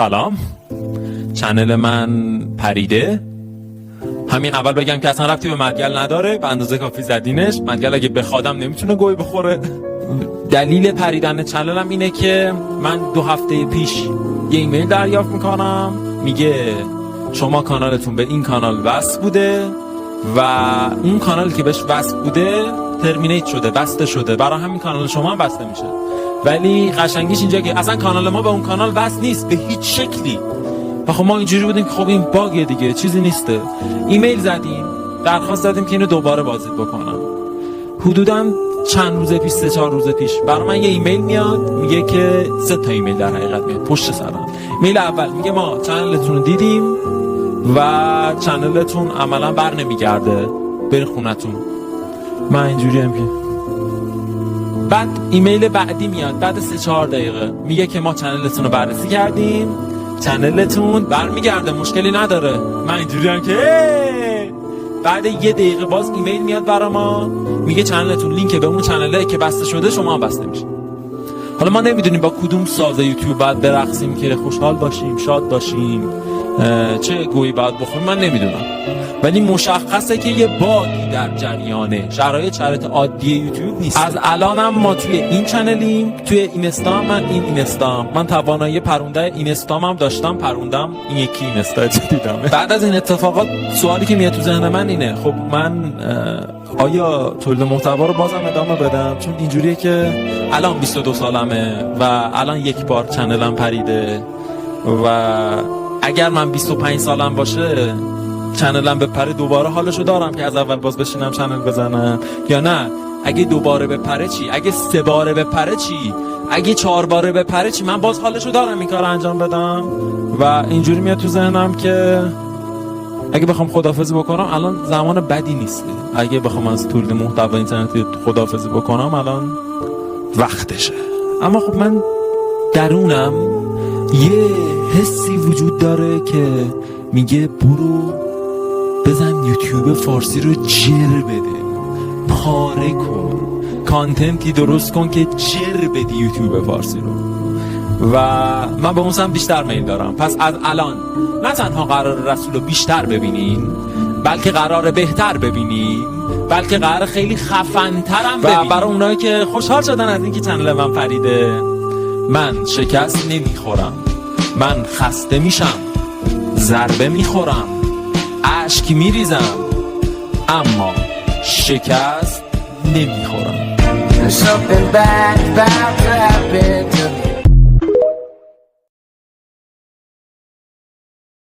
سلام، چنل من پریده. همین اول بگم که اصلا ربطی به مدگل نداره، به اندازه کافی زدینش. مدگل اگه بخوادم نمیتونه گوی بخوره. دلیل پریدن چنلم اینه که من 2 هفته پیش یه ایمیل دریافت میکنم میگه شما کانالتون به این کانال وصل بوده و اون کانالی که بهش وصل بوده ترمینیت شده، بسته شده، برای همین کانال شما هم بسته میشه. ولی قشنگیش اینجا که اصلا کانال ما به اون کانال وصل نیست به هیچ شکلی. و خب ما اینجوری بودیم که خب این باگه دیگه، چیزی نیسته. ایمیل زدیم، درخواست دادیم که اینو دوباره بازدید بکنم. حدوداً چند روز پیش، 3-4 روز پیش برای من یه ایمیل میاد میگه که 3 تا ایمیل در حقیقت میاد پشت سرم. ایمیل اول میگه ما چنلتون رو دیدیم و چنلتون عملا بر نمیگرده، برین خونتون. من اینجوری هم که بعد ایمیل بعدی میاد بعد 3-4 دقیقه میگه که ما چنلتون رو بررسی کردیم، چنلتون برمیگرده، مشکلی نداره. من اینجوری هم که بعد 1 دقیقه باز ایمیل میاد برای ما میگه چنلتون لینک به اون چنله که بسته شده شما هم بسته میشه. حالا ما نمیدونیم با کدوم ساز یوتیوب باید برقصیم که خوشحال باشیم، شاد باشیم، چه گویی باید بخوریم، من نمیدونم. ولی مشخصه که یه باگی در جریانه. شرایط عادی یوتیوب نیست. از الانم ما توی این چنلیم، توی اینستام. من توانایی پرونده اینستام هم داشتم، پروندم. این یکی اینستا دیدم. بعد از این اتفاقات سوالی که میاد تو ذهن من اینه خب من آیا تولید محتوا رو بازم ادامه بدم؟ چون اینجوریه که الان 22 سالمه و الان 1 بار چنلم پریده و اگر من 25 سالم باشه چنلم بپره دوباره حالشو دارم که از اول باز بشینم چنل بزنم، یا نه اگه 2 باره بپره چی؟ اگه 3 باره بپره چی؟ اگه 4 باره بپره چی؟ من باز حالشو دارم این کار انجام بدم. و اینجوری میاد تو ذهنم که اگه بخوام خداحافظی بکنم الان زمان بدی نیست. اگه بخوام از تولید محتوا اینترنتی خداحافظی بکنم الان وقتشه. اما خب من درونم یه حسی وجود داره که میگه برو بزن یوتیوب فارسی رو جر بده، پاره کن، کانتنتی درست کن که جر بدی یوتیوب فارسی رو. و من به اون سمت بیشتر میل دارم. پس از الان نه تنها قرار رسول رو بیشتر ببینین، بلکه قرار بهتر ببینین، بلکه قرار خیلی خفن‌ترم ببینین. و برای اونایی که خوشحال شدن از اینکه چنل من پریده، من شکست نمیخورم، من خسته میشم، ضربه میخورم، اشک میریزم، اما شکست نمیخورم.